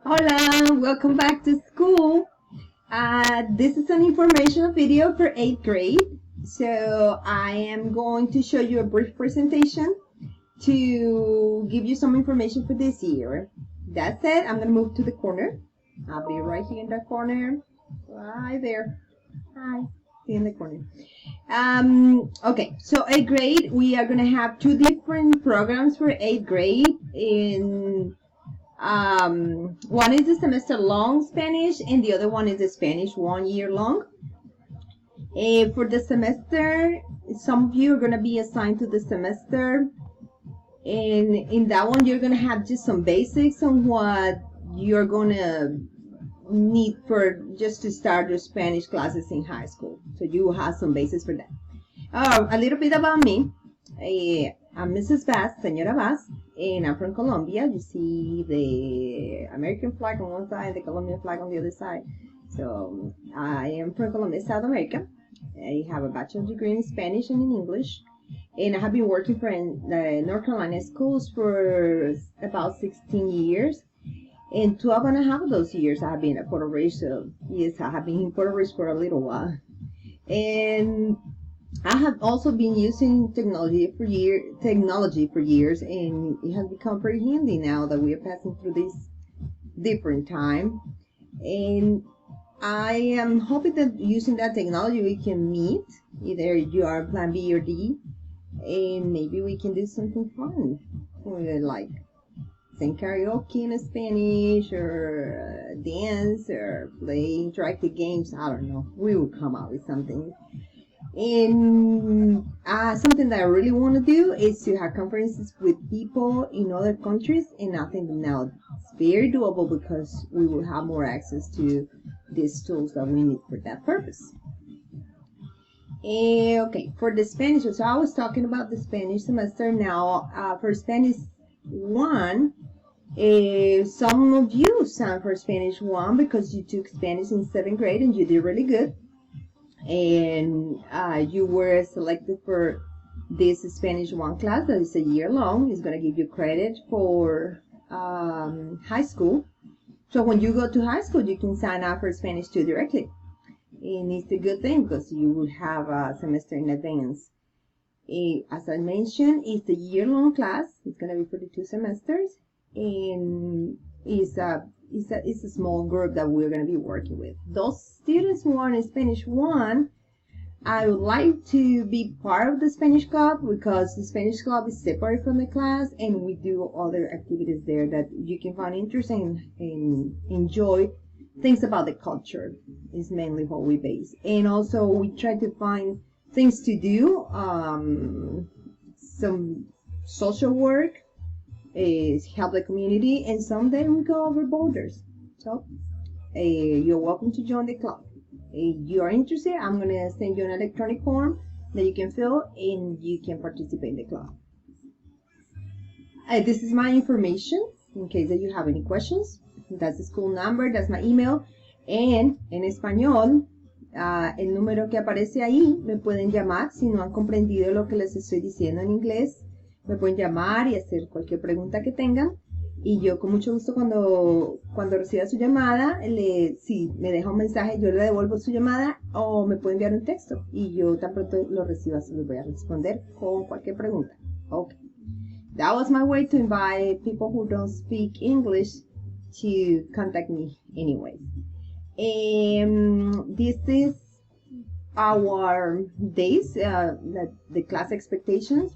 Hola, welcome back to school. This is an informational video for 8th grade. So I am going to show you a brief presentation to give you some information for this year. That said, I'm going to move to the corner. I'll be right here in the corner. Right there. Hi. In the corner. Okay, so 8th grade, we are going to have two different programs for 8th grade. One is the semester long Spanish and the other one is the Spanish 1 year long. For the semester, some of you are going to be assigned to the semester, and in that one you're going to have just some basics on what you're going to need for just to start your Spanish classes in high school. So you will have some basis for that. A little bit about me. I'm Mrs. Bass, Senora Bass, and I'm from Colombia. You see the American flag on one side, the Colombian flag on the other side. So I am from Colombia, South America. I have a bachelor's degree in Spanish and in English. And I have been working for the North Carolina schools for about 16 years. And 12 and a half of those years I have been at Puerto Rico. So yes, I have been in Puerto Rico for a little while. And I have also been using technology for years, and it has become pretty handy now that we are passing through this different time. And I am hoping that using that technology we can meet, either you are plan B or D, and maybe we can do something fun, like sing karaoke in Spanish, or dance, or play interactive games. I don't know. We will come up with something. And something that I really want to do is to have conferences with people in other countries, and I think now it's very doable because we will have more access to these tools that we need for that purpose. Okay, for the Spanish, so I was talking about the Spanish semester. Now for Spanish 1, some of you signed for Spanish 1 because you took Spanish in 7th grade and you did really good. And you were selected for this Spanish 1 class that is a year long. It's going to give you credit for high school. So when you go to high school, you can sign up for Spanish 2 directly. And it's a good thing because you will have a semester in advance. As I mentioned, it's a year-long class. It's going to be for the 2 semesters. And it's a small group that we're going to be working with. Those students who are in Spanish 1, I would like to be part of the Spanish club because the Spanish club is separate from the class, and we do other activities there that you can find interesting and enjoy. Things about the culture is mainly what we base. And also we try to find things to do, some social work, is help the community, and someday we go over borders. So you're welcome to join the club. If you are interested, I'm going to send you an electronic form that you can fill and you can participate in the club. This is my information in case that you have any questions. That's the school number, that's my email, and en español el número que aparece ahí me pueden llamar si no han comprendido lo que les estoy diciendo en inglés. Me pueden llamar y hacer cualquier pregunta que tengan, y yo con mucho gusto cuando reciba su llamada, si me deja un mensaje, yo le devuelvo su llamada, o me puede enviar un texto y yo tan pronto lo reciba se les voy a responder con cualquier pregunta. Okay, that was my way to invite people who don't speak English to contact me anyway. This is our days, the class expectations.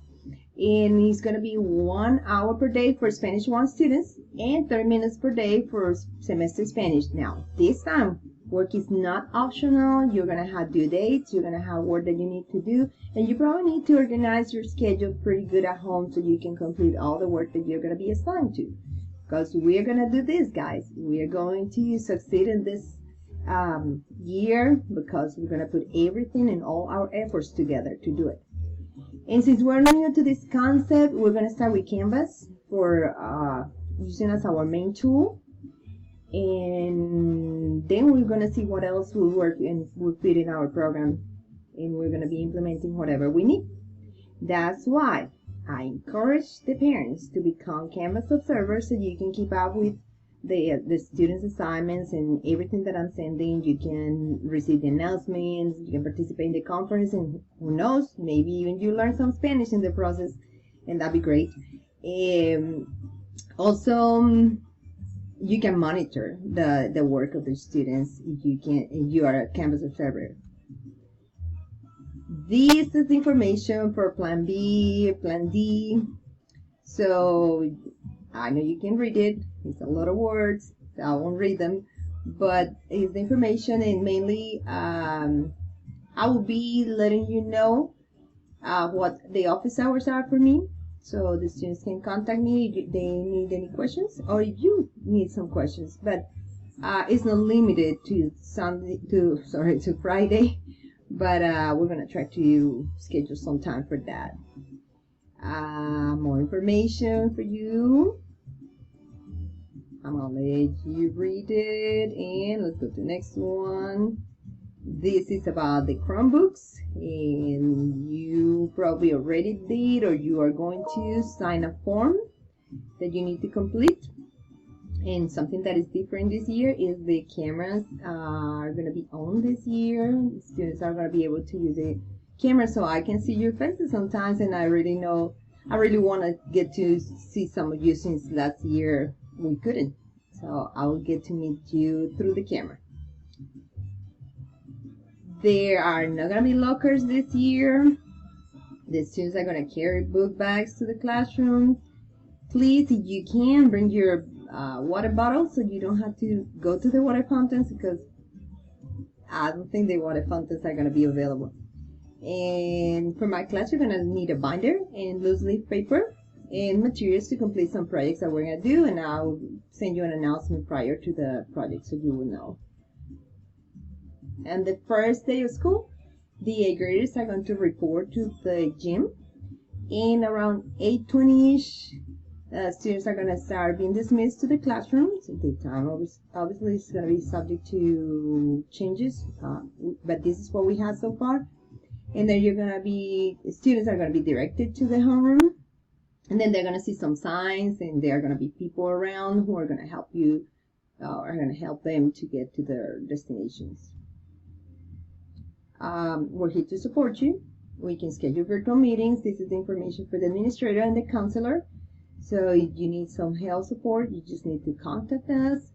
And it's going to be 1 hour per day for Spanish 1 students and 30 minutes per day for semester Spanish. Now, this time, work is not optional. You're going to have due dates. You're going to have work that you need to do. And you probably need to organize your schedule pretty good at home so you can complete all the work that you're going to be assigned to. Because we're going to do this, guys. We are going to succeed in this year because we're going to put everything and all our efforts together to do it. And since we're new to this concept, we're going to start with Canvas for using as our main tool. And then we're going to see what else will work and will fit in our program. And we're going to be implementing whatever we need. That's why I encourage the parents to become Canvas observers so you can keep up with the students' assignments and everything that I'm sending. You can receive the announcements, you can participate in the conference, and who knows, maybe even you learn some Spanish in the process, and that'd be great. Also, you can monitor the work of the students if you are a Canvas observer. This is information for Plan B, Plan D. So I know you can read it. It's a lot of words, so I won't read them. But it's the information, and mainly I will be letting you know what the office hours are for me, so the students can contact me if they need any questions, or if you need some questions. But it's not limited to to Friday, but we're gonna try to schedule some time for that. More information for you. I'm gonna let you read it, and let's go to the next one. This is about the Chromebooks, and you probably already did, or you are going to sign a form that you need to complete. And something that is different this year is the cameras are going to be on this year. Students are going to be able to use the camera, so I can see your faces sometimes, and I really want to get to see some of you, since last year we couldn't. So I will get to meet you through the camera. There are not going to be lockers this year. The students are going to carry book bags to the classroom. Please, if you can, bring your water bottle so you don't have to go to the water fountains, because I don't think the water fountains are going to be available. And for my class, you're going to need a binder and loose leaf paper and materials to complete some projects that we're going to do, and I'll send you an announcement prior to the project so you will know. And the first day of school, the 8th graders are going to report to the gym, and around 8:20ish, students are going to start being dismissed to the classrooms. The time obviously is going to be subject to changes, but this is what we have so far. And then students are going to be directed to the homeroom, and then they're going to see some signs, and there are going to be people around who are going to help you, are going to help them to get to their destinations. We're here to support you. We can schedule virtual meetings. This is the information for the administrator and the counselor. So if you need some help support, you just need to contact us.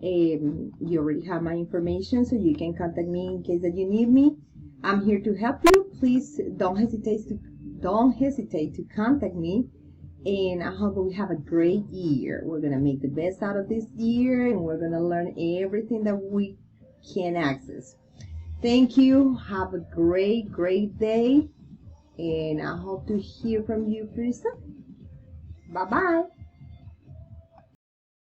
You already have my information, so you can contact me in case that you need me. I'm here to help you. Please don't hesitate to contact me. And I hope we have a great year. We're gonna make the best out of this year, and we're gonna learn everything that we can access. Thank you. Have a great day, and I hope to hear from you pretty soon. Bye-bye.